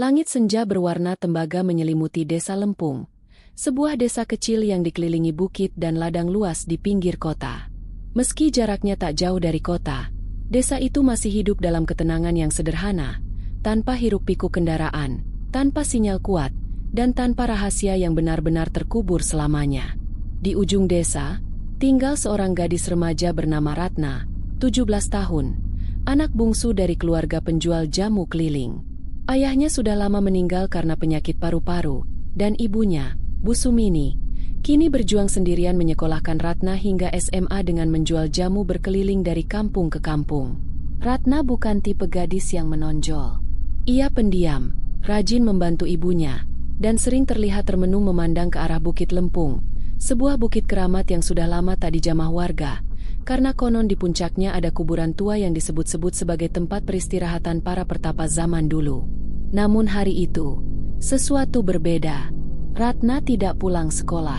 Langit senja berwarna tembaga menyelimuti desa Lempung, sebuah desa kecil yang dikelilingi bukit dan ladang luas di pinggir kota. Meski jaraknya tak jauh dari kota, desa itu masih hidup dalam ketenangan yang sederhana, tanpa hiruk-pikuk kendaraan, tanpa sinyal kuat, dan tanpa rahasia yang benar-benar terkubur selamanya. Di ujung desa, tinggal seorang gadis remaja bernama Ratna, 17 tahun, anak bungsu dari keluarga penjual jamu keliling. Ayahnya sudah lama meninggal karena penyakit paru-paru, dan ibunya, Bu Sumini, kini berjuang sendirian menyekolahkan Ratna hingga SMA dengan menjual jamu berkeliling dari kampung ke kampung. Ratna bukan tipe gadis yang menonjol. Ia pendiam, rajin membantu ibunya, dan sering terlihat termenung memandang ke arah Bukit Lempung, sebuah bukit keramat yang sudah lama tak dijamah warga, karena konon di puncaknya ada kuburan tua yang disebut-sebut sebagai tempat peristirahatan para pertapa zaman dulu. Namun hari itu, sesuatu berbeda. Ratna tidak pulang sekolah.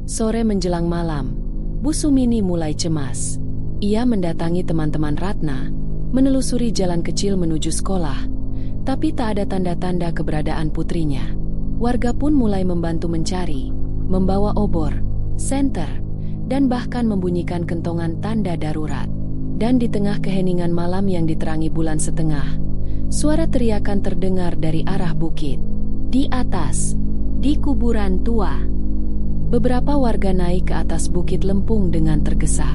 Sore menjelang malam, Bu Sumini mulai cemas. Ia mendatangi teman-teman Ratna, menelusuri jalan kecil menuju sekolah, tapi tak ada tanda-tanda keberadaan putrinya. Warga pun mulai membantu mencari, membawa obor, senter, dan bahkan membunyikan kentongan tanda darurat. Dan di tengah keheningan malam yang diterangi bulan setengah, suara teriakan terdengar dari arah bukit. Di atas, di kuburan tua. Beberapa warga naik ke atas Bukit Lempung dengan tergesa.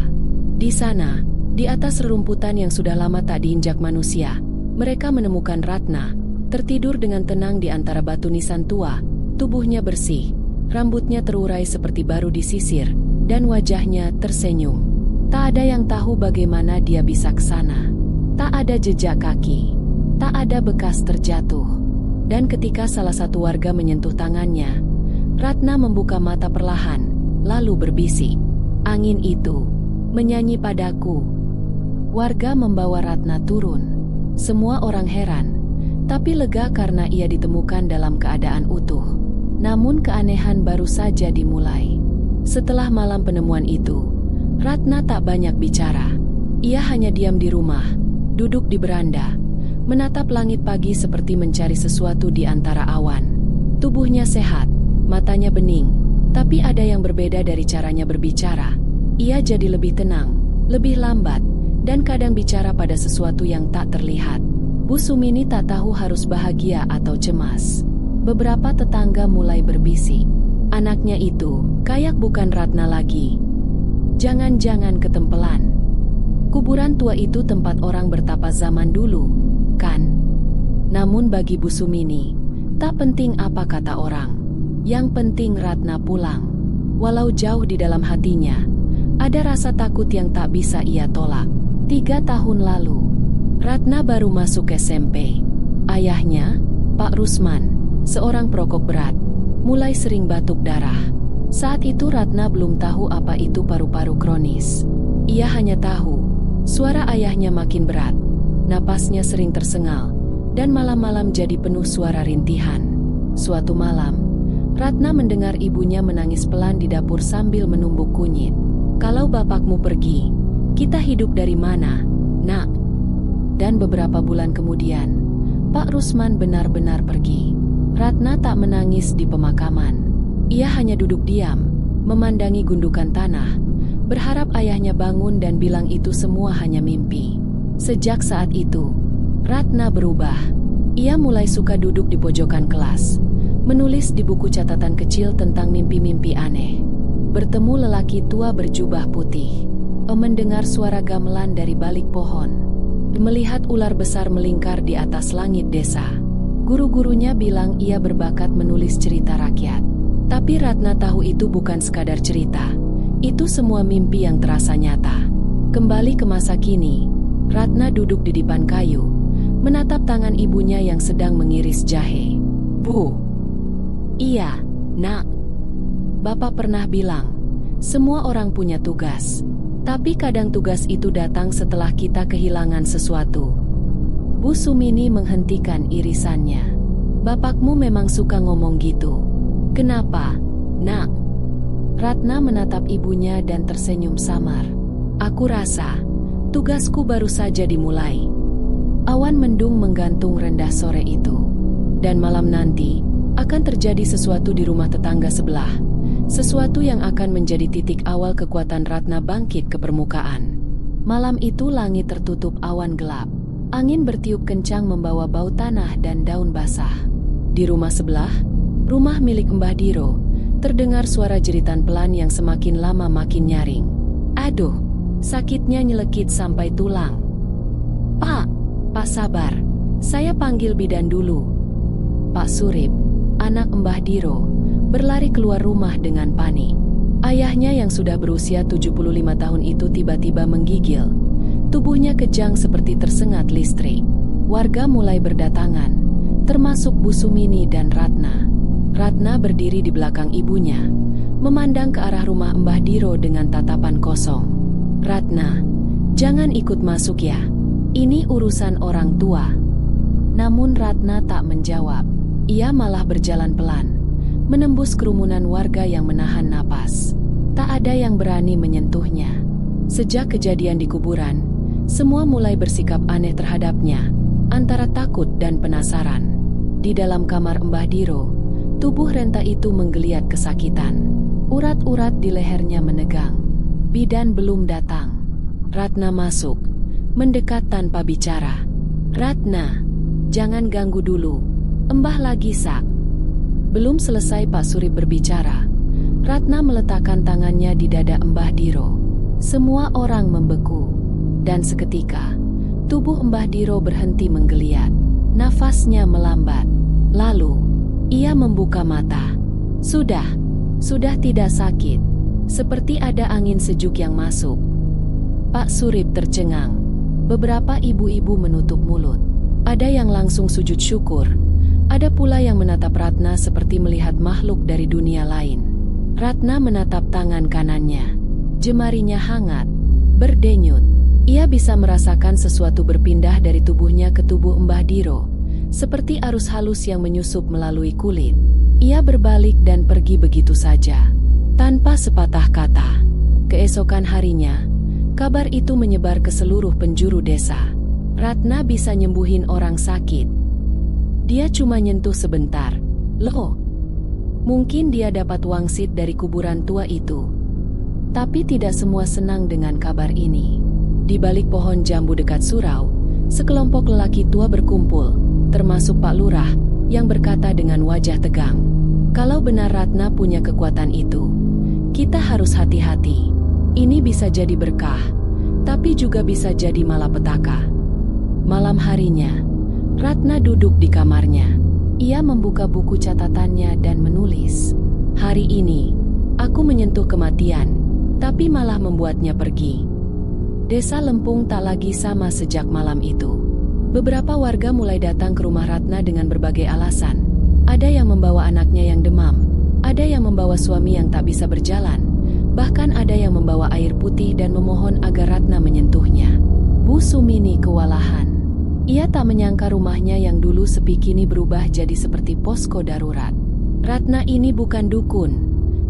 Di sana, di atas rerumputan yang sudah lama tak diinjak manusia, mereka menemukan Ratna, tertidur dengan tenang di antara batu nisan tua, tubuhnya bersih, rambutnya terurai seperti baru disisir, dan wajahnya tersenyum. Tak ada yang tahu bagaimana dia bisa ke sana. Tak ada jejak kaki. Tak ada bekas terjatuh. Dan ketika salah satu warga menyentuh tangannya, Ratna membuka mata perlahan, lalu berbisik, "Angin itu menyanyi padaku." Warga membawa Ratna turun. Semua orang heran, tapi lega karena ia ditemukan dalam keadaan utuh. Namun keanehan baru saja dimulai. Setelah malam penemuan itu, Ratna tak banyak bicara. Ia hanya diam di rumah, duduk di beranda, menatap langit pagi seperti mencari sesuatu di antara awan. Tubuhnya sehat, matanya bening, tapi ada yang berbeda dari caranya berbicara. Ia jadi lebih tenang, lebih lambat, dan kadang bicara pada sesuatu yang tak terlihat. Bu Sumini tak tahu harus bahagia atau cemas. Beberapa tetangga mulai berbisik, "Anaknya itu, kayak bukan Ratna lagi. Jangan-jangan ketempelan. Kuburan tua itu tempat orang bertapa zaman dulu, kan?" Namun bagi Bu Sumini, tak penting apa kata orang. Yang penting Ratna pulang. Walau jauh di dalam hatinya, ada rasa takut yang tak bisa ia tolak. 3 tahun lalu, Ratna baru masuk SMP. Ayahnya, Pak Rusman, seorang perokok berat, mulai sering batuk darah. Saat itu Ratna belum tahu apa itu paru-paru kronis. Ia hanya tahu, suara ayahnya makin berat, napasnya sering tersengal, dan malam-malam jadi penuh suara rintihan. Suatu malam, Ratna mendengar ibunya menangis pelan di dapur sambil menumbuk kunyit. "Kalau bapakmu pergi, kita hidup dari mana, Nak?" Dan beberapa bulan kemudian, Pak Rusman benar-benar pergi. Ratna tak menangis di pemakaman. Ia hanya duduk diam, memandangi gundukan tanah, berharap ayahnya bangun dan bilang itu semua hanya mimpi. Sejak saat itu, Ratna berubah. Ia mulai suka duduk di pojokan kelas, menulis di buku catatan kecil tentang mimpi-mimpi aneh. Bertemu lelaki tua berjubah putih, mendengar suara gamelan dari balik pohon, melihat ular besar melingkar di atas langit desa. Guru-gurunya bilang ia berbakat menulis cerita rakyat. Tapi Ratna tahu itu bukan sekadar cerita. Itu semua mimpi yang terasa nyata. Kembali ke masa kini, Ratna duduk di dipan kayu, menatap tangan ibunya yang sedang mengiris jahe. "Bu." "Iya, Nak. Bapak pernah bilang, semua orang punya tugas. Tapi kadang tugas itu datang setelah kita kehilangan sesuatu." Bu Sumini menghentikan irisannya. "Bapakmu memang suka ngomong gitu. Kenapa, Nak?" Ratna menatap ibunya dan tersenyum samar. "Aku rasa, tugasku baru saja dimulai." Awan mendung menggantung rendah sore itu. Dan malam nanti, akan terjadi sesuatu di rumah tetangga sebelah. Sesuatu yang akan menjadi titik awal kekuatan Ratna bangkit ke permukaan. Malam itu langit tertutup awan gelap. Angin bertiup kencang membawa bau tanah dan daun basah. Di rumah sebelah, rumah milik Mbah Diro, terdengar suara jeritan pelan yang semakin lama makin nyaring. Aduh, sakitnya nyelekit sampai tulang. Pak sabar, saya panggil bidan dulu. Pak Surip, anak Mbah Diro, berlari keluar rumah dengan panik. Ayahnya yang sudah berusia 75 tahun itu tiba-tiba menggigil. Tubuhnya kejang seperti tersengat listrik. Warga mulai berdatangan, termasuk Bu Sumini dan Ratna. Ratna berdiri di belakang ibunya, memandang ke arah rumah Mbah Diro dengan tatapan kosong. Ratna, jangan ikut masuk ya. Ini urusan orang tua. Namun Ratna tak menjawab. Ia malah berjalan pelan, menembus kerumunan warga yang menahan napas. Tak ada yang berani menyentuhnya. Sejak kejadian di kuburan, semua mulai bersikap aneh terhadapnya, antara takut dan penasaran. Di dalam kamar Mbah Diro, tubuh renta itu menggeliat kesakitan. Urat-urat di lehernya menegang. Bidan belum datang. Ratna masuk, mendekat tanpa bicara. Ratna, jangan ganggu dulu. Mbah lagi sak. Belum selesai Pak Surip berbicara, Ratna meletakkan tangannya di dada Mbah Diro. Semua orang membeku, dan seketika, tubuh Mbah Diro berhenti menggeliat. Nafasnya melambat. Lalu, ia membuka mata. Sudah tidak sakit. Seperti ada angin sejuk yang masuk. Pak Surip tercengang. Beberapa ibu-ibu menutup mulut. Ada yang langsung sujud syukur. Ada pula yang menatap Ratna seperti melihat makhluk dari dunia lain. Ratna menatap tangan kanannya. Jemarinya hangat, berdenyut. Ia bisa merasakan sesuatu berpindah dari tubuhnya ke tubuh Mbah Diro, seperti arus halus yang menyusup melalui kulit. Ia berbalik dan pergi begitu saja, tanpa sepatah kata. Keesokan harinya, kabar itu menyebar ke seluruh penjuru desa. Ratna bisa nyembuhin orang sakit. Dia cuma nyentuh sebentar. Loh, mungkin dia dapat wangsit dari kuburan tua itu. Tapi tidak semua senang dengan kabar ini. Di balik pohon jambu dekat surau, sekelompok lelaki tua berkumpul, termasuk Pak Lurah, yang berkata dengan wajah tegang. Kalau benar Ratna punya kekuatan itu, kita harus hati-hati. Ini bisa jadi berkah, tapi juga bisa jadi malapetaka. Malam harinya, Ratna duduk di kamarnya. Ia membuka buku catatannya dan menulis. Hari ini, aku menyentuh kematian, tapi malah membuatnya pergi. Desa Lempung tak lagi sama sejak malam itu. Beberapa warga mulai datang ke rumah Ratna dengan berbagai alasan. Ada yang membawa anaknya yang demam, ada yang membawa suami yang tak bisa berjalan, bahkan ada yang membawa air putih dan memohon agar Ratna menyentuhnya. Bu Sumini kewalahan. Ia tak menyangka rumahnya yang dulu sepi kini berubah jadi seperti posko darurat. Ratna ini bukan dukun,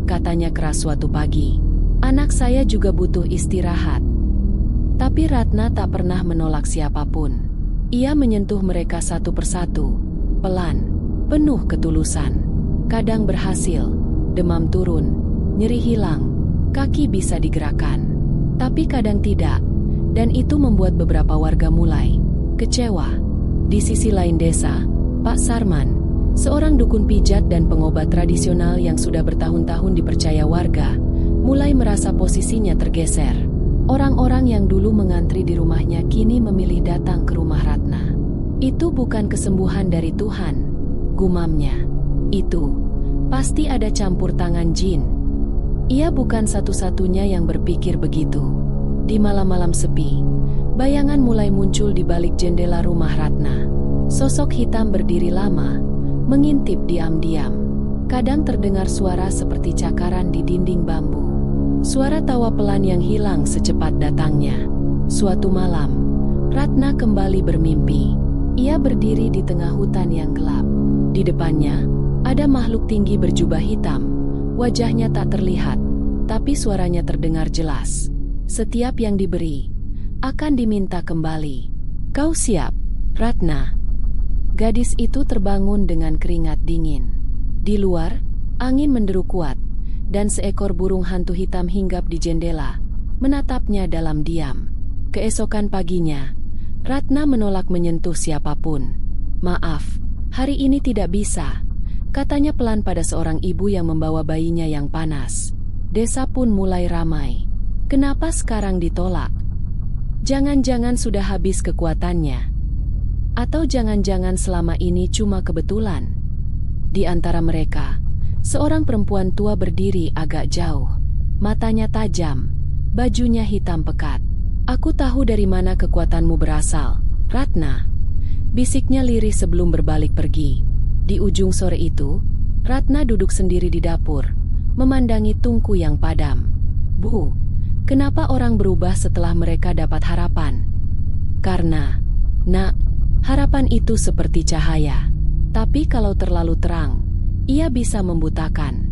katanya keras suatu pagi. Anak saya juga butuh istirahat. Tapi Ratna tak pernah menolak siapapun. Ia menyentuh mereka satu persatu, pelan, penuh ketulusan. Kadang berhasil, demam turun, nyeri hilang, kaki bisa digerakkan. Tapi kadang tidak, dan itu membuat beberapa warga mulai kecewa. Di sisi lain desa, Pak Sarman, seorang dukun pijat dan pengobat tradisional yang sudah bertahun-tahun dipercaya warga, mulai merasa posisinya tergeser. Orang-orang yang dulu mengantri di rumahnya kini memilih datang ke rumah Ratna. Itu bukan kesembuhan dari Tuhan, gumamnya. Itu pasti ada campur tangan jin. Ia bukan satu-satunya yang berpikir begitu. Di malam-malam sepi, bayangan mulai muncul di balik jendela rumah Ratna. Sosok hitam berdiri lama, mengintip diam-diam. Kadang terdengar suara seperti cakaran di dinding bambu. Suara tawa pelan yang hilang secepat datangnya. Suatu malam, Ratna kembali bermimpi. Ia berdiri di tengah hutan yang gelap. Di depannya, ada makhluk tinggi berjubah hitam. Wajahnya tak terlihat, tapi suaranya terdengar jelas. Setiap yang diberi akan diminta kembali. Kau siap, Ratna? Gadis itu terbangun dengan keringat dingin. Di luar, angin menderu kuat, dan seekor burung hantu hitam hinggap di jendela, menatapnya dalam diam. Keesokan paginya, Ratna menolak menyentuh siapapun. "Maaf, hari ini tidak bisa," katanya pelan pada seorang ibu yang membawa bayinya yang panas. Desa pun mulai ramai. Kenapa sekarang ditolak? Jangan-jangan sudah habis kekuatannya. Atau jangan-jangan selama ini cuma kebetulan. Di antara mereka, seorang perempuan tua berdiri agak jauh. Matanya tajam, bajunya hitam pekat. "Aku tahu dari mana kekuatanmu berasal, Ratna," bisiknya lirih sebelum berbalik pergi. Di ujung sore itu, Ratna duduk sendiri di dapur, memandangi tungku yang padam. "Bu, kenapa orang berubah setelah mereka dapat harapan?" "Karena, Nak, harapan itu seperti cahaya. Tapi kalau terlalu terang, ia bisa membutakan."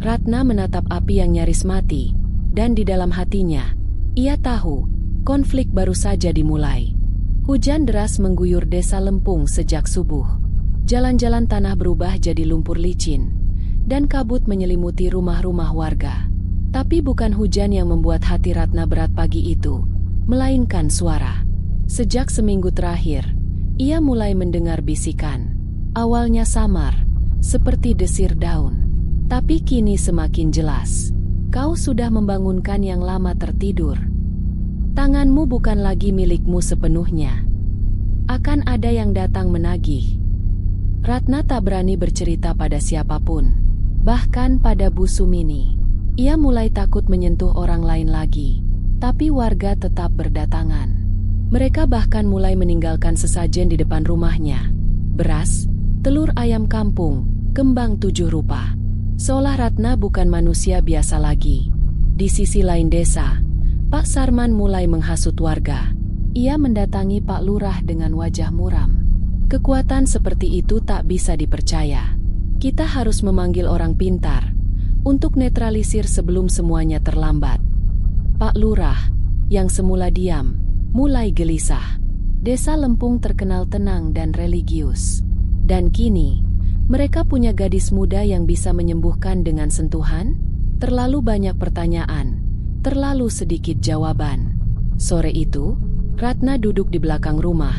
Ratna menatap api yang nyaris mati, dan di dalam hatinya, ia tahu konflik baru saja dimulai. Hujan deras mengguyur desa Lempung sejak subuh. Jalan-jalan tanah berubah jadi lumpur licin, dan kabut menyelimuti rumah-rumah warga. Tapi bukan hujan yang membuat hati Ratna berat pagi itu, melainkan suara. Sejak seminggu terakhir, ia mulai mendengar bisikan. Awalnya samar, seperti desir daun. Tapi kini semakin jelas. "Kau sudah membangunkan yang lama tertidur. Tanganmu bukan lagi milikmu sepenuhnya. Akan ada yang datang menagih." Ratna tak berani bercerita pada siapapun, bahkan pada Bu Sumini. Ia mulai takut menyentuh orang lain lagi, tapi warga tetap berdatangan. Mereka bahkan mulai meninggalkan sesajen di depan rumahnya. Beras, telur ayam kampung, kembang 7 rupa. Seolah Ratna bukan manusia biasa lagi. Di sisi lain desa, Pak Sarman mulai menghasut warga. Ia mendatangi Pak Lurah dengan wajah muram. "Kekuatan seperti itu tak bisa dipercaya. Kita harus memanggil orang pintar untuk netralisir sebelum semuanya terlambat." Pak Lurah, yang semula diam, mulai gelisah. Desa Lempung terkenal tenang dan religius. Dan kini, mereka punya gadis muda yang bisa menyembuhkan dengan sentuhan? Terlalu banyak pertanyaan, terlalu sedikit jawaban. Sore itu, Ratna duduk di belakang rumah,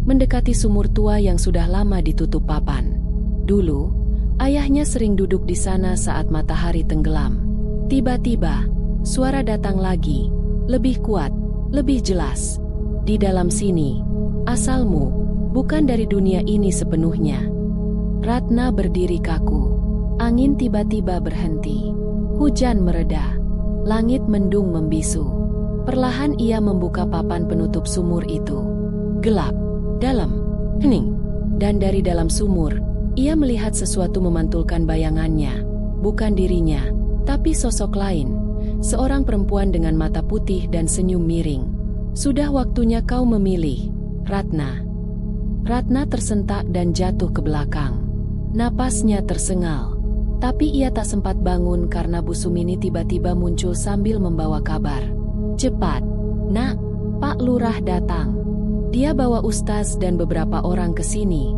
mendekati sumur tua yang sudah lama ditutup papan. Dulu, ayahnya sering duduk di sana saat matahari tenggelam. Tiba-tiba, suara datang lagi, lebih kuat, lebih jelas. "Di dalam sini, asalmu bukan dari dunia ini sepenuhnya." Ratna berdiri kaku. Angin tiba-tiba berhenti. Hujan mereda. Langit mendung membisu. Perlahan ia membuka papan penutup sumur itu. Gelap, dalam, hening. Dan dari dalam sumur, ia melihat sesuatu memantulkan bayangannya. Bukan dirinya, tapi sosok lain. Seorang perempuan dengan mata putih dan senyum miring. "Sudah waktunya kau memilih, Ratna." Ratna tersentak dan jatuh ke belakang. Napasnya tersengal. Tapi ia tak sempat bangun karena Bu Sumini tiba-tiba muncul sambil membawa kabar. "Cepat, Nak, Pak Lurah datang. Dia bawa Ustaz dan beberapa orang ke sini."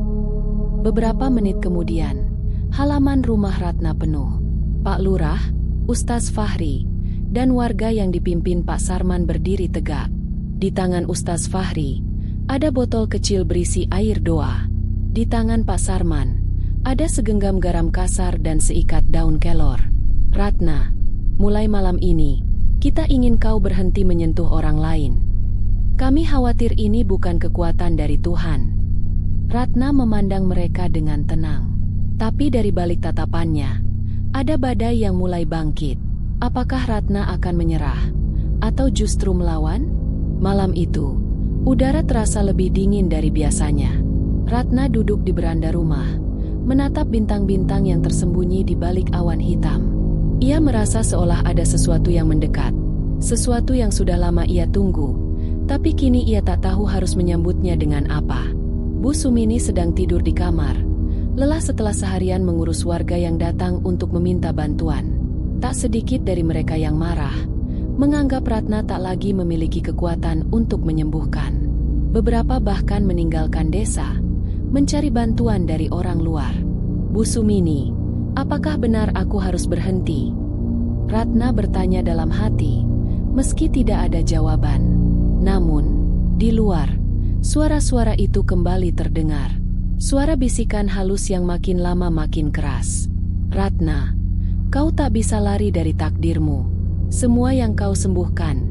Beberapa menit kemudian, halaman rumah Ratna penuh. Pak Lurah, Ustaz Fahri, dan warga yang dipimpin Pak Sarman berdiri tegak. Di tangan Ustaz Fahri, ada botol kecil berisi air doa. Di tangan Pak Sarman, ada segenggam garam kasar dan seikat daun kelor. "Ratna, mulai malam ini, kita ingin kau berhenti menyentuh orang lain. Kami khawatir ini bukan kekuatan dari Tuhan." Ratna memandang mereka dengan tenang. Tapi dari balik tatapannya, ada badai yang mulai bangkit. Apakah Ratna akan menyerah? Atau justru melawan? Malam itu, udara terasa lebih dingin dari biasanya. Ratna duduk di beranda rumah, menatap bintang-bintang yang tersembunyi di balik awan hitam. Ia merasa seolah ada sesuatu yang mendekat, sesuatu yang sudah lama ia tunggu, tapi kini ia tak tahu harus menyambutnya dengan apa. Bu Sumini sedang tidur di kamar, lelah setelah seharian mengurus warga yang datang untuk meminta bantuan. Tak sedikit dari mereka yang marah, menganggap Ratna tak lagi memiliki kekuatan untuk menyembuhkan. Beberapa bahkan meninggalkan desa, mencari bantuan dari orang luar. Bu Sumini, apakah benar aku harus berhenti? Ratna bertanya dalam hati, meski tidak ada jawaban. Namun, di luar, suara-suara itu kembali terdengar. Suara bisikan halus yang makin lama makin keras. Ratna, kau tak bisa lari dari takdirmu. Semua yang kau sembuhkan,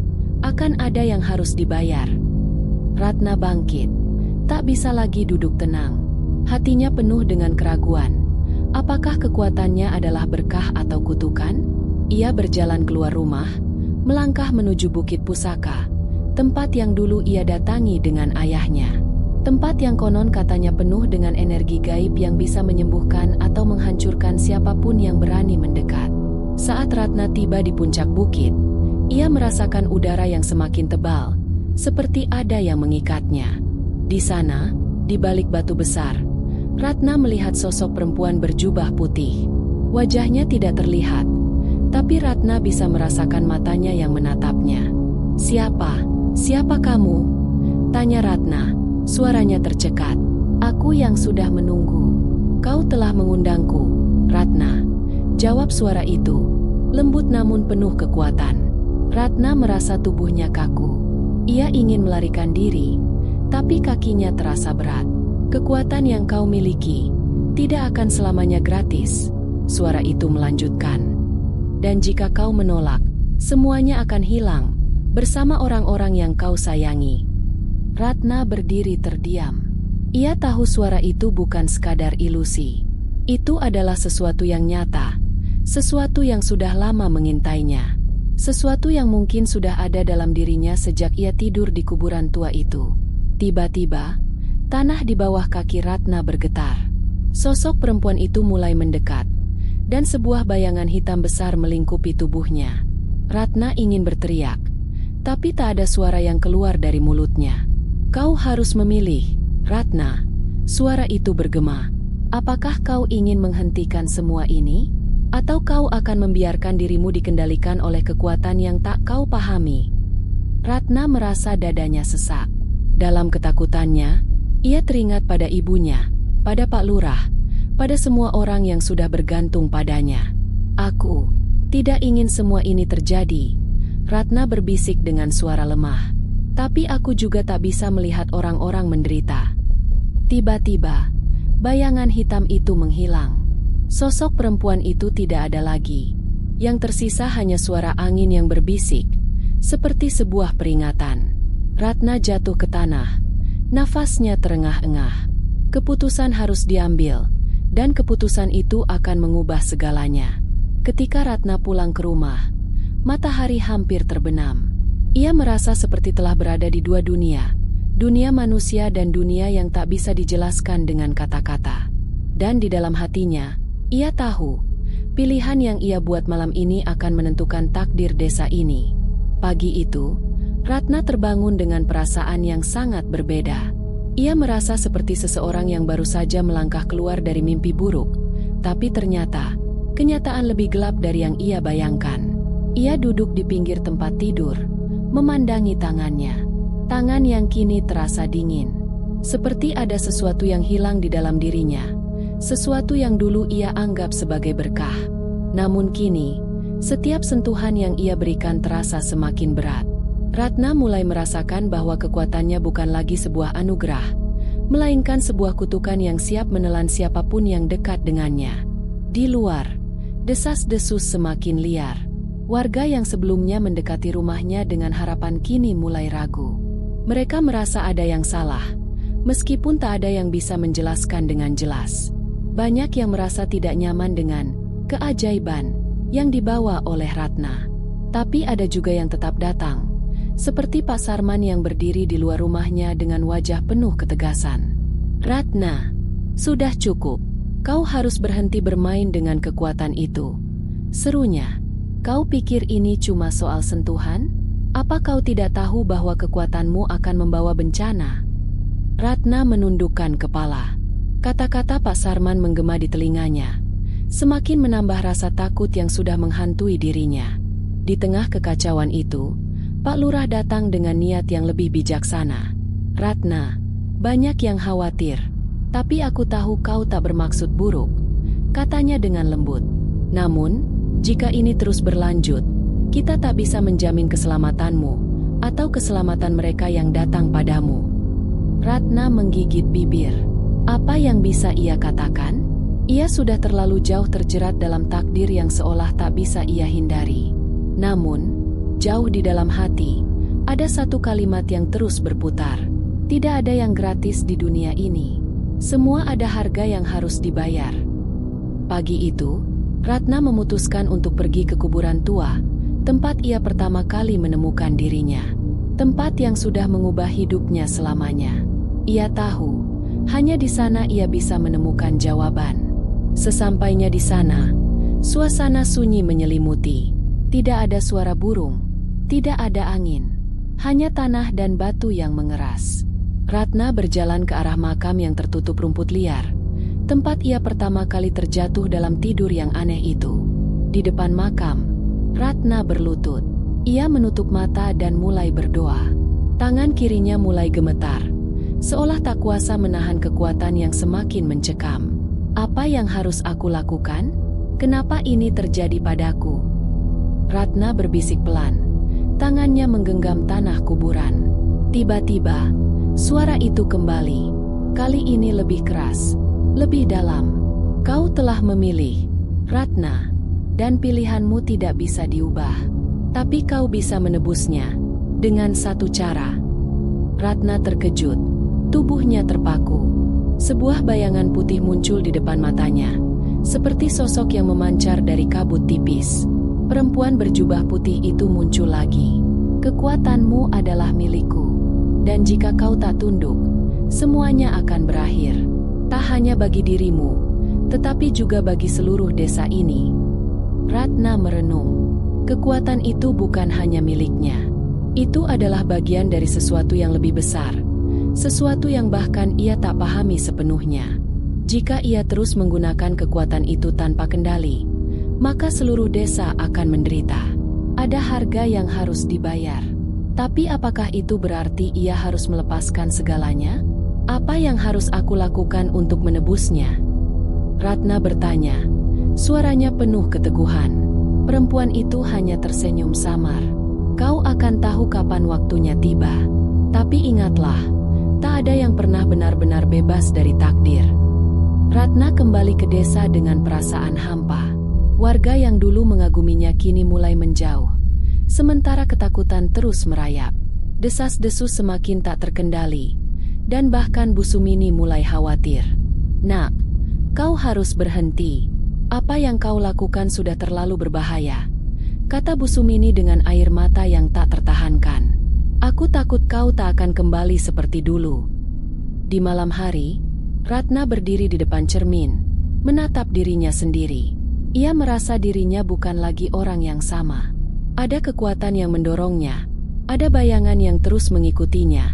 akan ada yang harus dibayar. Ratna bangkit, tak bisa lagi duduk tenang. Hatinya penuh dengan keraguan. Apakah kekuatannya adalah berkah atau kutukan? Ia berjalan keluar rumah, melangkah menuju Bukit Pusaka, tempat yang dulu ia datangi dengan ayahnya. Tempat yang konon katanya penuh dengan energi gaib yang bisa menyembuhkan atau menghancurkan siapapun yang berani mendekat. Saat Ratna tiba di puncak bukit, ia merasakan udara yang semakin tebal, seperti ada yang mengikatnya. Di sana, di balik batu besar, Ratna melihat sosok perempuan berjubah putih. Wajahnya tidak terlihat, tapi Ratna bisa merasakan matanya yang menatapnya. Siapa kamu? Tanya Ratna, suaranya tercekat. Aku yang sudah menunggu. Kau telah mengundangku, Ratna. Jawab suara itu, lembut namun penuh kekuatan. Ratna merasa tubuhnya kaku. Ia ingin melarikan diri, tapi kakinya terasa berat. Kekuatan yang kau miliki tidak akan selamanya gratis, suara itu melanjutkan. Dan jika kau menolak, semuanya akan hilang, bersama orang-orang yang kau sayangi. Ratna berdiri terdiam. Ia tahu suara itu bukan sekadar ilusi. Itu adalah sesuatu yang nyata, sesuatu yang sudah lama mengintainya, sesuatu yang mungkin sudah ada dalam dirinya sejak ia tidur di kuburan tua itu. Tiba-tiba, tanah di bawah kaki Ratna bergetar. Sosok perempuan itu mulai mendekat, dan sebuah bayangan hitam besar melingkupi tubuhnya. Ratna ingin berteriak, tapi tak ada suara yang keluar dari mulutnya. Kau harus memilih, Ratna. Suara itu bergema. Apakah kau ingin menghentikan semua ini? Atau kau akan membiarkan dirimu dikendalikan oleh kekuatan yang tak kau pahami? Ratna merasa dadanya sesak. Dalam ketakutannya, ia teringat pada ibunya, pada Pak Lurah, pada semua orang yang sudah bergantung padanya. Aku tidak ingin semua ini terjadi, Ratna berbisik dengan suara lemah. Tapi aku juga tak bisa melihat orang-orang menderita. Tiba-tiba, bayangan hitam itu menghilang. Sosok perempuan itu tidak ada lagi. Yang tersisa hanya suara angin yang berbisik, seperti sebuah peringatan. Ratna jatuh ke tanah. Nafasnya terengah-engah. Keputusan harus diambil, dan keputusan itu akan mengubah segalanya. Ketika Ratna pulang ke rumah, matahari hampir terbenam. Ia merasa seperti telah berada di dua dunia, dunia manusia dan dunia yang tak bisa dijelaskan dengan kata-kata. Dan di dalam hatinya, ia tahu, pilihan yang ia buat malam ini akan menentukan takdir desa ini. Pagi itu, Ratna terbangun dengan perasaan yang sangat berbeda. Ia merasa seperti seseorang yang baru saja melangkah keluar dari mimpi buruk, tapi ternyata, kenyataan lebih gelap dari yang ia bayangkan. Ia duduk di pinggir tempat tidur, memandangi tangannya. Tangan yang kini terasa dingin. Seperti ada sesuatu yang hilang di dalam dirinya. Sesuatu yang dulu ia anggap sebagai berkah. Namun kini, setiap sentuhan yang ia berikan terasa semakin berat. Ratna mulai merasakan bahwa kekuatannya bukan lagi sebuah anugerah, melainkan sebuah kutukan yang siap menelan siapapun yang dekat dengannya. Di luar, desas-desus semakin liar. Warga yang sebelumnya mendekati rumahnya dengan harapan kini mulai ragu. Mereka merasa ada yang salah, meskipun tak ada yang bisa menjelaskan dengan jelas. Banyak yang merasa tidak nyaman dengan keajaiban yang dibawa oleh Ratna. Tapi ada juga yang tetap datang, seperti Pak Sarman yang berdiri di luar rumahnya dengan wajah penuh ketegasan. Ratna, sudah cukup. Kau harus berhenti bermain dengan kekuatan itu, serunya. Kau pikir ini cuma soal sentuhan? Apa kau tidak tahu bahwa kekuatanmu akan membawa bencana? Ratna menundukkan kepala. Kata-kata Pak Sarman menggema di telinganya, semakin menambah rasa takut yang sudah menghantui dirinya. Di tengah kekacauan itu, Pak Lurah datang dengan niat yang lebih bijaksana. Ratna, banyak yang khawatir. Tapi aku tahu kau tak bermaksud buruk, katanya dengan lembut. Namun, jika ini terus berlanjut, kita tak bisa menjamin keselamatanmu, atau keselamatan mereka yang datang padamu. Ratna menggigit bibir. Apa yang bisa ia katakan? Ia sudah terlalu jauh terjerat dalam takdir yang seolah tak bisa ia hindari. Namun, jauh di dalam hati, ada satu kalimat yang terus berputar. Tidak ada yang gratis di dunia ini. Semua ada harga yang harus dibayar. Pagi itu, Ratna memutuskan untuk pergi ke kuburan tua, tempat ia pertama kali menemukan dirinya. Tempat yang sudah mengubah hidupnya selamanya. Ia tahu, hanya di sana ia bisa menemukan jawaban. Sesampainya di sana, suasana sunyi menyelimuti. Tidak ada suara burung, tidak ada angin, hanya tanah dan batu yang mengeras. Ratna berjalan ke arah makam yang tertutup rumput liar, tempat ia pertama kali terjatuh dalam tidur yang aneh itu. Di depan makam, Ratna berlutut. Ia menutup mata dan mulai berdoa. Tangan kirinya mulai gemetar, seolah tak kuasa menahan kekuatan yang semakin mencekam. Apa yang harus aku lakukan? Kenapa ini terjadi padaku? Ratna berbisik pelan. Tangannya menggenggam tanah kuburan. Tiba-tiba, suara itu kembali. Kali ini lebih keras, lebih dalam. Kau telah memilih, Ratna, dan pilihanmu tidak bisa diubah. Tapi kau bisa menebusnya dengan satu cara. Ratna terkejut. Tubuhnya terpaku. Sebuah bayangan putih muncul di depan matanya, seperti sosok yang memancar dari kabut tipis. Perempuan berjubah putih itu muncul lagi. Kekuatanmu adalah milikku, dan jika kau tak tunduk, semuanya akan berakhir. Tak hanya bagi dirimu, tetapi juga bagi seluruh desa ini. Ratna merenung. Kekuatan itu bukan hanya miliknya. Itu adalah bagian dari sesuatu yang lebih besar. Sesuatu yang bahkan ia tak pahami sepenuhnya. Jika ia terus menggunakan kekuatan itu tanpa kendali, maka seluruh desa akan menderita. Ada harga yang harus dibayar. Tapi apakah itu berarti ia harus melepaskan segalanya? Apa yang harus aku lakukan untuk menebusnya? Ratna bertanya. Suaranya penuh keteguhan. Perempuan itu hanya tersenyum samar. Kau akan tahu kapan waktunya tiba. Tapi ingatlah, tak ada yang pernah benar-benar bebas dari takdir. Ratna kembali ke desa dengan perasaan hampa. Warga yang dulu mengaguminya kini mulai menjauh. Sementara ketakutan terus merayap. Desas-desus semakin tak terkendali. Dan bahkan Bu Sumini mulai khawatir. Nak, kau harus berhenti. Apa yang kau lakukan sudah terlalu berbahaya, kata Bu Sumini dengan air mata yang tak tertahankan. Aku takut kau tak akan kembali seperti dulu. Di malam hari, Ratna berdiri di depan cermin, menatap dirinya sendiri. Ia merasa dirinya bukan lagi orang yang sama. Ada kekuatan yang mendorongnya, ada bayangan yang terus mengikutinya,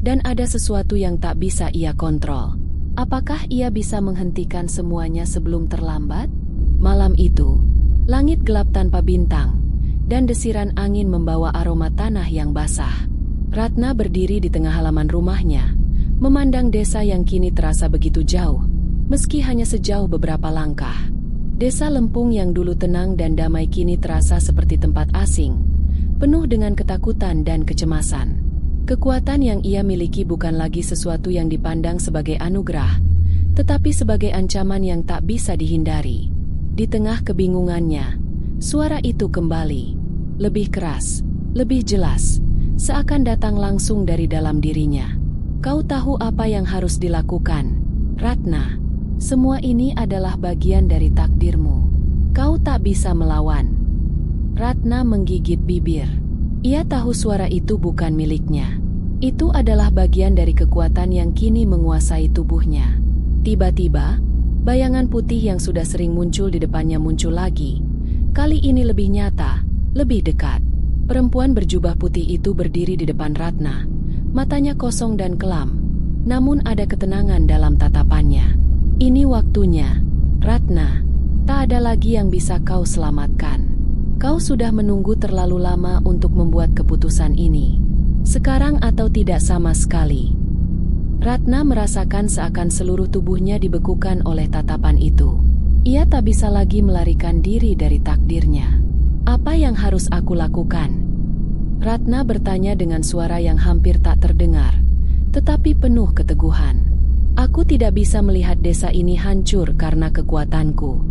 dan ada sesuatu yang tak bisa ia kontrol. Apakah ia bisa menghentikan semuanya sebelum terlambat? Malam itu, langit gelap tanpa bintang, dan desiran angin membawa aroma tanah yang basah. Ratna berdiri di tengah halaman rumahnya, memandang desa yang kini terasa begitu jauh, meski hanya sejauh beberapa langkah. Desa Lempung yang dulu tenang dan damai kini terasa seperti tempat asing, penuh dengan ketakutan dan kecemasan. Kekuatan yang ia miliki bukan lagi sesuatu yang dipandang sebagai anugerah, tetapi sebagai ancaman yang tak bisa dihindari. Di tengah kebingungannya, suara itu kembali, lebih keras, lebih jelas, seakan datang langsung dari dalam dirinya. Kau tahu apa yang harus dilakukan, Ratna. Semua ini adalah bagian dari takdirmu. Kau tak bisa melawan. Ratna menggigit bibir. Ia tahu suara itu bukan miliknya. Itu adalah bagian dari kekuatan yang kini menguasai tubuhnya. Tiba-tiba, bayangan putih yang sudah sering muncul di depannya muncul lagi. Kali ini lebih nyata, lebih dekat. Perempuan berjubah putih itu berdiri di depan Ratna. Matanya kosong dan kelam, namun ada ketenangan dalam tatapannya. Ini waktunya, Ratna. Tak ada lagi yang bisa kau selamatkan. Kau sudah menunggu terlalu lama untuk membuat keputusan ini. Sekarang atau tidak sama sekali. Ratna merasakan seakan seluruh tubuhnya dibekukan oleh tatapan itu. Ia tak bisa lagi melarikan diri dari takdirnya. Apa yang harus aku lakukan? Ratna bertanya dengan suara yang hampir tak terdengar, tetapi penuh keteguhan. Aku tidak bisa melihat desa ini hancur karena kekuatanku.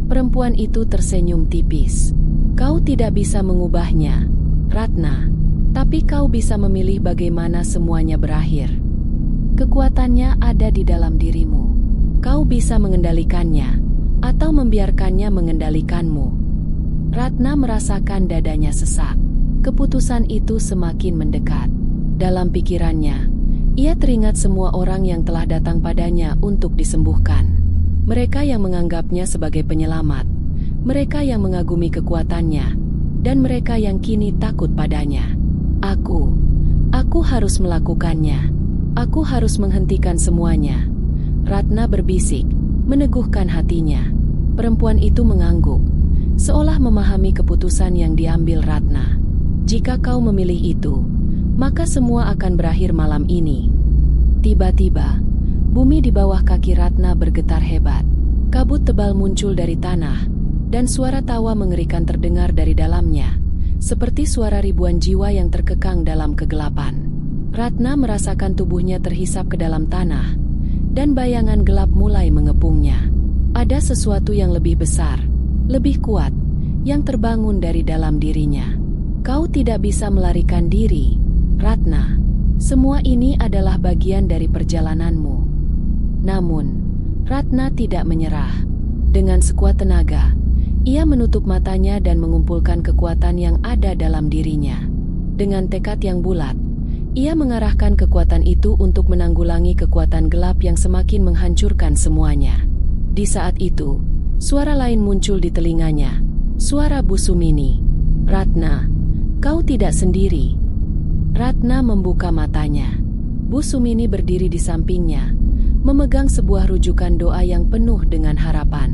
Perempuan itu tersenyum tipis. Kau tidak bisa mengubahnya, Ratna, tapi kau bisa memilih bagaimana semuanya berakhir. Kekuatannya ada di dalam dirimu. Kau bisa mengendalikannya, atau membiarkannya mengendalikanmu. Ratna merasakan dadanya sesak. Keputusan itu semakin mendekat. Dalam pikirannya, ia teringat semua orang yang telah datang padanya untuk disembuhkan. Mereka yang menganggapnya sebagai penyelamat, mereka yang mengagumi kekuatannya, dan mereka yang kini takut padanya. Aku harus melakukannya. Aku harus menghentikan semuanya. Ratna berbisik, meneguhkan hatinya. Perempuan itu mengangguk, seolah memahami keputusan yang diambil Ratna. Jika kau memilih itu, maka semua akan berakhir malam ini. Tiba-tiba, bumi di bawah kaki Ratna bergetar hebat. Kabut tebal muncul dari tanah, dan suara tawa mengerikan terdengar dari dalamnya, seperti suara ribuan jiwa yang terkekang dalam kegelapan. Ratna merasakan tubuhnya terhisap ke dalam tanah, dan bayangan gelap mulai mengepungnya. Ada sesuatu yang lebih besar, lebih kuat, yang terbangun dari dalam dirinya. Kau tidak bisa melarikan diri, Ratna. Semua ini adalah bagian dari perjalananmu. Namun, Ratna tidak menyerah. Dengan sekuat tenaga, ia menutup matanya dan mengumpulkan kekuatan yang ada dalam dirinya. Dengan tekad yang bulat, ia mengarahkan kekuatan itu untuk menanggulangi kekuatan gelap yang semakin menghancurkan semuanya. Di saat itu, suara lain muncul di telinganya. Suara Bu Sumini. Ratna, kau tidak sendiri. Ratna membuka matanya. Bu Sumini berdiri di sampingnya, memegang sebuah rujukan doa yang penuh dengan harapan.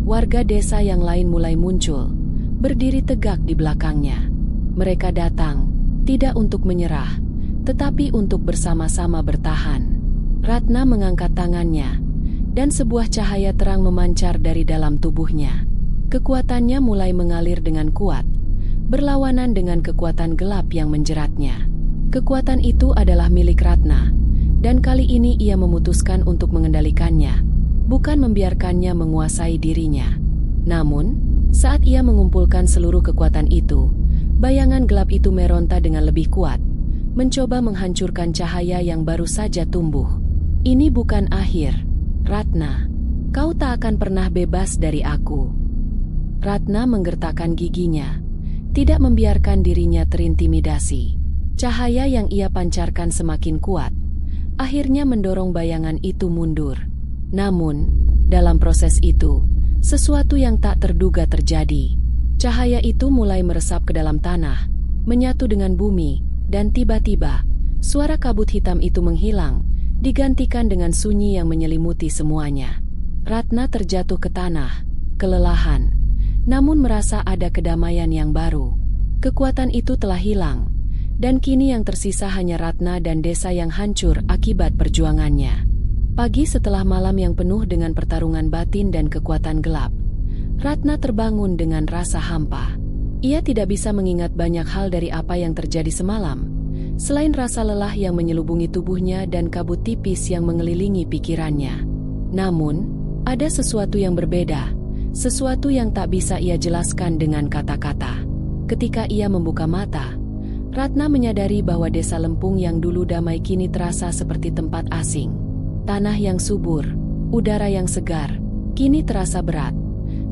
Warga desa yang lain mulai muncul, berdiri tegak di belakangnya. Mereka datang, tidak untuk menyerah, tetapi untuk bersama-sama bertahan. Ratna mengangkat tangannya, dan sebuah cahaya terang memancar dari dalam tubuhnya. Kekuatannya mulai mengalir dengan kuat, berlawanan dengan kekuatan gelap yang menjeratnya. Kekuatan itu adalah milik Ratna, dan kali ini ia memutuskan untuk mengendalikannya, bukan membiarkannya menguasai dirinya. Namun, saat ia mengumpulkan seluruh kekuatan itu, bayangan gelap itu meronta dengan lebih kuat, mencoba menghancurkan cahaya yang baru saja tumbuh. Ini bukan akhir, Ratna. Kau tak akan pernah bebas dari aku. Ratna menggertakkan giginya, tidak membiarkan dirinya terintimidasi. Cahaya yang ia pancarkan semakin kuat, akhirnya mendorong bayangan itu mundur. Namun, dalam proses itu, sesuatu yang tak terduga terjadi. Cahaya itu mulai meresap ke dalam tanah, menyatu dengan bumi, dan tiba-tiba, suara kabut hitam itu menghilang, digantikan dengan sunyi yang menyelimuti semuanya. Ratna terjatuh ke tanah, kelelahan, namun merasa ada kedamaian yang baru. Kekuatan itu telah hilang, dan kini yang tersisa hanya Ratna dan desa yang hancur akibat perjuangannya. Pagi setelah malam yang penuh dengan pertarungan batin dan kekuatan gelap, Ratna terbangun dengan rasa hampa. Ia tidak bisa mengingat banyak hal dari apa yang terjadi semalam, selain rasa lelah yang menyelubungi tubuhnya dan kabut tipis yang mengelilingi pikirannya. Namun, ada sesuatu yang berbeda, sesuatu yang tak bisa ia jelaskan dengan kata-kata. Ketika ia membuka mata, Ratna menyadari bahwa desa Lempung yang dulu damai kini terasa seperti tempat asing. Tanah yang subur, udara yang segar, kini terasa berat,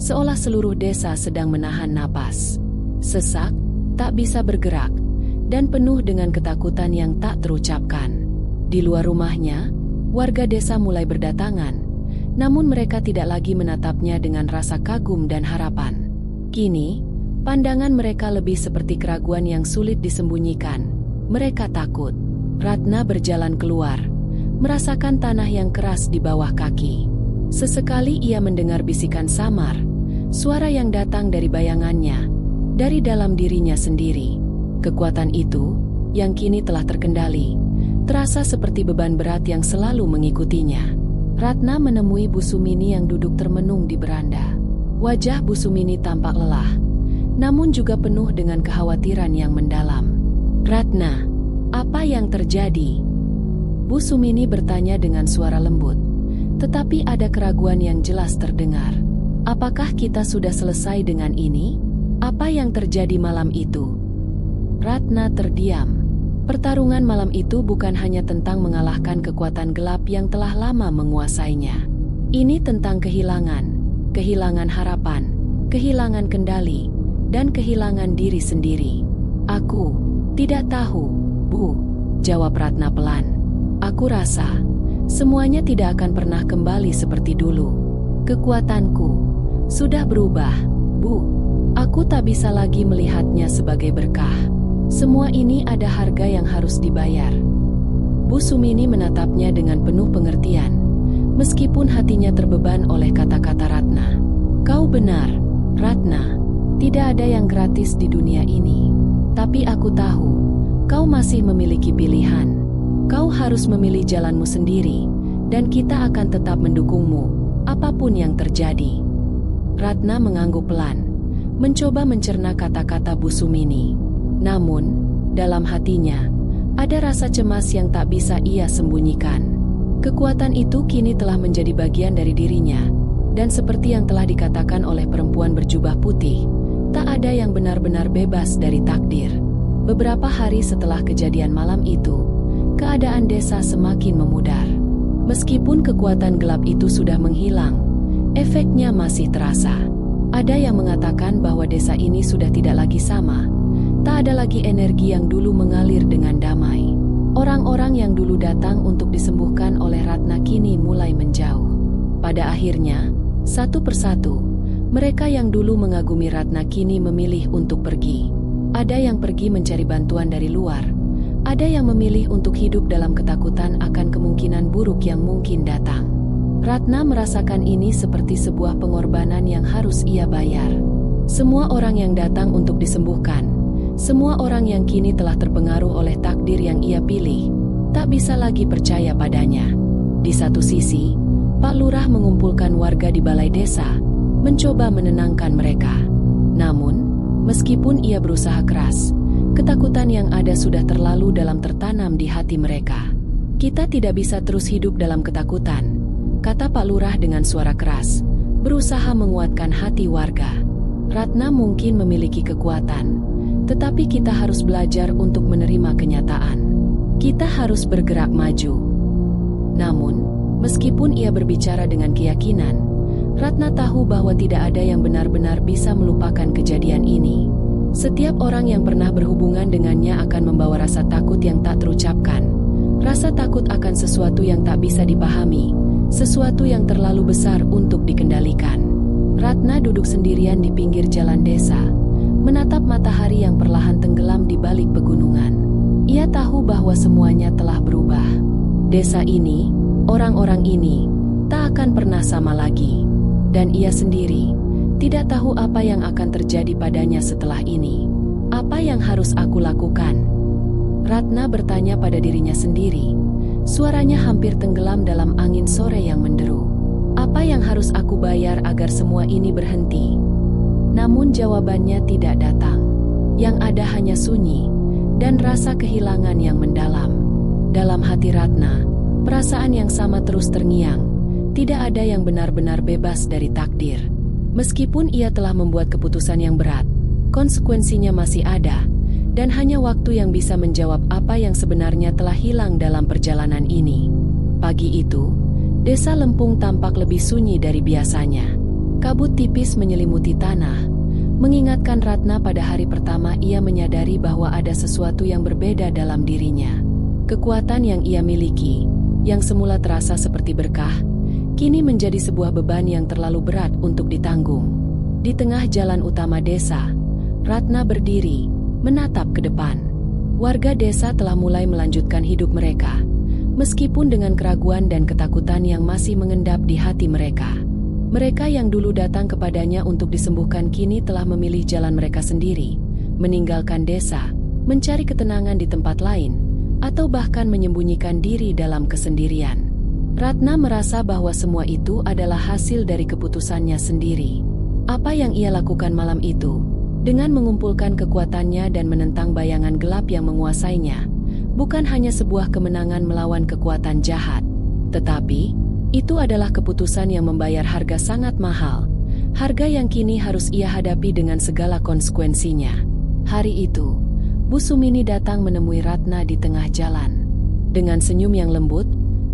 seolah seluruh desa sedang menahan napas. Sesak, tak bisa bergerak, dan penuh dengan ketakutan yang tak terucapkan. Di luar rumahnya, warga desa mulai berdatangan, namun mereka tidak lagi menatapnya dengan rasa kagum dan harapan. Kini, pandangan mereka lebih seperti keraguan yang sulit disembunyikan. Mereka takut. Ratna berjalan keluar, merasakan tanah yang keras di bawah kaki. Sesekali ia mendengar bisikan samar, suara yang datang dari bayangannya, dari dalam dirinya sendiri. Kekuatan itu, yang kini telah terkendali, terasa seperti beban berat yang selalu mengikutinya. Ratna menemui Bu Sumini yang duduk termenung di beranda. Wajah Bu Sumini tampak lelah, namun juga penuh dengan kekhawatiran yang mendalam. "Ratna, apa yang terjadi?" Bu Sumini bertanya dengan suara lembut, tetapi ada keraguan yang jelas terdengar. "Apakah kita sudah selesai dengan ini? Apa yang terjadi malam itu?" Ratna terdiam. Pertarungan malam itu bukan hanya tentang mengalahkan kekuatan gelap yang telah lama menguasainya. Ini tentang kehilangan harapan, kehilangan kendali, dan kehilangan diri sendiri. "Aku tidak tahu, Bu," jawab Ratna pelan. "Aku rasa semuanya tidak akan pernah kembali seperti dulu. Kekuatanku sudah berubah, Bu. Aku tak bisa lagi melihatnya sebagai berkah. Semua ini ada harga yang harus dibayar." Bu Sumini menatapnya dengan penuh pengertian, meskipun hatinya terbeban oleh kata-kata Ratna. "Kau benar, Ratna. Tidak ada yang gratis di dunia ini. Tapi aku tahu, kau masih memiliki pilihan. Kau harus memilih jalanmu sendiri, dan kita akan tetap mendukungmu, apapun yang terjadi." Ratna mengangguk pelan, mencoba mencerna kata-kata Bu Sumini. Namun, dalam hatinya, ada rasa cemas yang tak bisa ia sembunyikan. Kekuatan itu kini telah menjadi bagian dari dirinya, dan seperti yang telah dikatakan oleh perempuan berjubah putih, tak ada yang benar-benar bebas dari takdir. Beberapa hari setelah kejadian malam itu, keadaan desa semakin memudar. Meskipun kekuatan gelap itu sudah menghilang, efeknya masih terasa. Ada yang mengatakan bahwa desa ini sudah tidak lagi sama. Tak ada lagi energi yang dulu mengalir dengan damai. Orang-orang yang dulu datang untuk disembuhkan oleh Ratna kini mulai menjauh. Pada akhirnya, satu persatu, mereka yang dulu mengagumi Ratna kini memilih untuk pergi. Ada yang pergi mencari bantuan dari luar. Ada yang memilih untuk hidup dalam ketakutan akan kemungkinan buruk yang mungkin datang. Ratna merasakan ini seperti sebuah pengorbanan yang harus ia bayar. Semua orang yang datang untuk disembuhkan, semua orang yang kini telah terpengaruh oleh takdir yang ia pilih, tak bisa lagi percaya padanya. Di satu sisi, Pak Lurah mengumpulkan warga di balai desa, mencoba menenangkan mereka. Namun, meskipun ia berusaha keras, ketakutan yang ada sudah terlalu dalam tertanam di hati mereka. "Kita tidak bisa terus hidup dalam ketakutan," kata Pak Lurah dengan suara keras, berusaha menguatkan hati warga. "Ratna mungkin memiliki kekuatan, tetapi kita harus belajar untuk menerima kenyataan. Kita harus bergerak maju." Namun, meskipun ia berbicara dengan keyakinan, Ratna tahu bahwa tidak ada yang benar-benar bisa melupakan kejadian ini. Setiap orang yang pernah berhubungan dengannya akan membawa rasa takut yang tak terucapkan. Rasa takut akan sesuatu yang tak bisa dipahami, sesuatu yang terlalu besar untuk dikendalikan. Ratna duduk sendirian di pinggir jalan desa, menatap matahari yang perlahan tenggelam di balik pegunungan. Ia tahu bahwa semuanya telah berubah. Desa ini, orang-orang ini, tak akan pernah sama lagi. Dan ia sendiri, tidak tahu apa yang akan terjadi padanya setelah ini. "Apa yang harus aku lakukan?" Ratna bertanya pada dirinya sendiri. Suaranya hampir tenggelam dalam angin sore yang menderu. "Apa yang harus aku bayar agar semua ini berhenti?" Namun jawabannya tidak datang. Yang ada hanya sunyi, dan rasa kehilangan yang mendalam. Dalam hati Ratna, perasaan yang sama terus terngiang. Tidak ada yang benar-benar bebas dari takdir. Meskipun ia telah membuat keputusan yang berat, konsekuensinya masih ada, dan hanya waktu yang bisa menjawab apa yang sebenarnya telah hilang dalam perjalanan ini. Pagi itu, desa Lempung tampak lebih sunyi dari biasanya. Kabut tipis menyelimuti tanah, mengingatkan Ratna pada hari pertama ia menyadari bahwa ada sesuatu yang berbeda dalam dirinya. Kekuatan yang ia miliki, yang semula terasa seperti berkah, kini menjadi sebuah beban yang terlalu berat untuk ditanggung. Di tengah jalan utama desa, Ratna berdiri, menatap ke depan. Warga desa telah mulai melanjutkan hidup mereka, meskipun dengan keraguan dan ketakutan yang masih mengendap di hati mereka. Mereka yang dulu datang kepadanya untuk disembuhkan kini telah memilih jalan mereka sendiri, meninggalkan desa, mencari ketenangan di tempat lain, atau bahkan menyembunyikan diri dalam kesendirian. Ratna merasa bahwa semua itu adalah hasil dari keputusannya sendiri. Apa yang ia lakukan malam itu, dengan mengumpulkan kekuatannya dan menentang bayangan gelap yang menguasainya, bukan hanya sebuah kemenangan melawan kekuatan jahat, tetapi itu adalah keputusan yang membayar harga sangat mahal, harga yang kini harus ia hadapi dengan segala konsekuensinya. Hari itu, Bu Sumini datang menemui Ratna di tengah jalan. Dengan senyum yang lembut,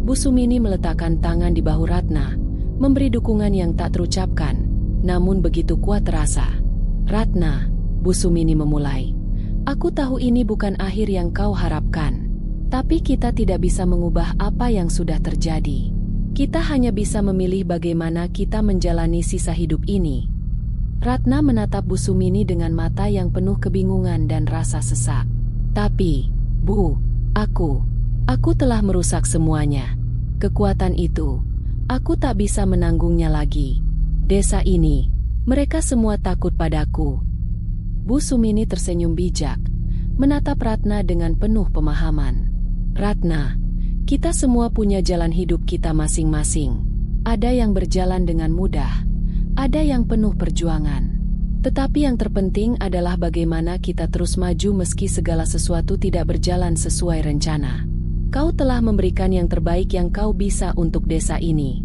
Bu Sumini meletakkan tangan di bahu Ratna, memberi dukungan yang tak terucapkan, namun begitu kuat terasa. "Ratna," Bu Sumini memulai, "aku tahu ini bukan akhir yang kau harapkan. Tapi kita tidak bisa mengubah apa yang sudah terjadi. Kita hanya bisa memilih bagaimana kita menjalani sisa hidup ini." Ratna menatap Bu Sumini dengan mata yang penuh kebingungan dan rasa sesak. "Tapi, Bu, Aku telah merusak semuanya. Kekuatan itu, aku tak bisa menanggungnya lagi. Desa ini, mereka semua takut padaku." Bu Sumini tersenyum bijak, menatap Ratna dengan penuh pemahaman. "Ratna, kita semua punya jalan hidup kita masing-masing. Ada yang berjalan dengan mudah, ada yang penuh perjuangan. Tetapi yang terpenting adalah bagaimana kita terus maju meski segala sesuatu tidak berjalan sesuai rencana. Kau telah memberikan yang terbaik yang kau bisa untuk desa ini."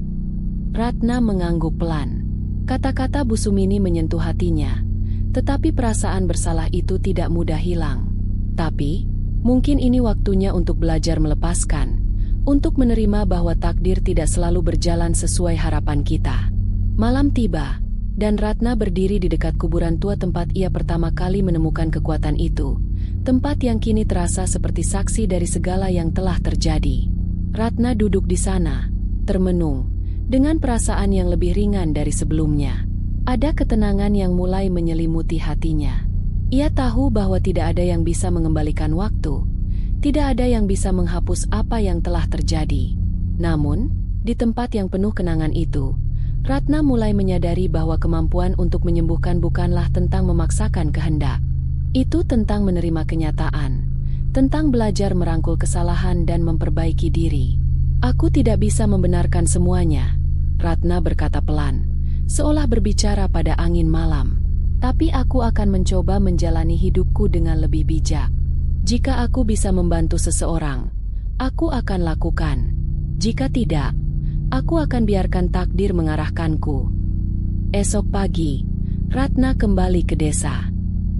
Ratna mengangguk pelan. Kata-kata Bu Sumini menyentuh hatinya, tetapi perasaan bersalah itu tidak mudah hilang. Tapi, mungkin ini waktunya untuk belajar melepaskan, untuk menerima bahwa takdir tidak selalu berjalan sesuai harapan kita. Malam tiba, dan Ratna berdiri di dekat kuburan tua tempat ia pertama kali menemukan kekuatan itu. Tempat yang kini terasa seperti saksi dari segala yang telah terjadi. Ratna duduk di sana, termenung, dengan perasaan yang lebih ringan dari sebelumnya. Ada ketenangan yang mulai menyelimuti hatinya. Ia tahu bahwa tidak ada yang bisa mengembalikan waktu, tidak ada yang bisa menghapus apa yang telah terjadi. Namun, di tempat yang penuh kenangan itu, Ratna mulai menyadari bahwa kemampuan untuk menyembuhkan bukanlah tentang memaksakan kehendak. Itu tentang menerima kenyataan, tentang belajar merangkul kesalahan dan memperbaiki diri. "Aku tidak bisa membenarkan semuanya," Ratna berkata pelan, seolah berbicara pada angin malam. "Tapi aku akan mencoba menjalani hidupku dengan lebih bijak. Jika aku bisa membantu seseorang, aku akan lakukan. Jika tidak, aku akan biarkan takdir mengarahkanku." Esok pagi, Ratna kembali ke desa.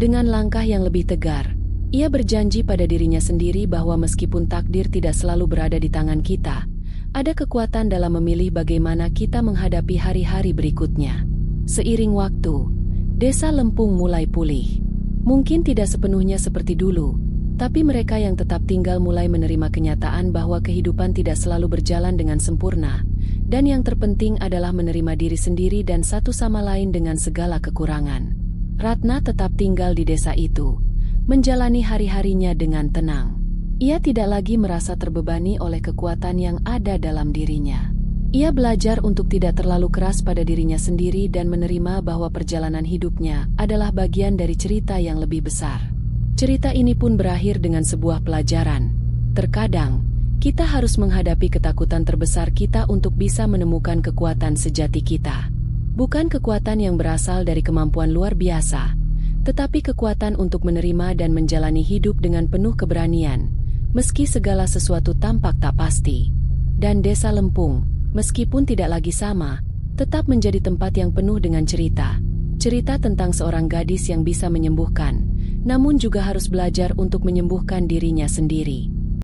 Dengan langkah yang lebih tegar, ia berjanji pada dirinya sendiri bahwa meskipun takdir tidak selalu berada di tangan kita, ada kekuatan dalam memilih bagaimana kita menghadapi hari-hari berikutnya. Seiring waktu, desa Lempung mulai pulih. Mungkin tidak sepenuhnya seperti dulu, tapi mereka yang tetap tinggal mulai menerima kenyataan bahwa kehidupan tidak selalu berjalan dengan sempurna, dan yang terpenting adalah menerima diri sendiri dan satu sama lain dengan segala kekurangan. Ratna tetap tinggal di desa itu, menjalani hari-harinya dengan tenang. Ia tidak lagi merasa terbebani oleh kekuatan yang ada dalam dirinya. Ia belajar untuk tidak terlalu keras pada dirinya sendiri dan menerima bahwa perjalanan hidupnya adalah bagian dari cerita yang lebih besar. Cerita ini pun berakhir dengan sebuah pelajaran. Terkadang, kita harus menghadapi ketakutan terbesar kita untuk bisa menemukan kekuatan sejati kita. Bukan kekuatan yang berasal dari kemampuan luar biasa, tetapi kekuatan untuk menerima dan menjalani hidup dengan penuh keberanian, meski segala sesuatu tampak tak pasti. Dan desa Lempung, meskipun tidak lagi sama, tetap menjadi tempat yang penuh dengan cerita. Cerita tentang seorang gadis yang bisa menyembuhkan, namun juga harus belajar untuk menyembuhkan dirinya sendiri.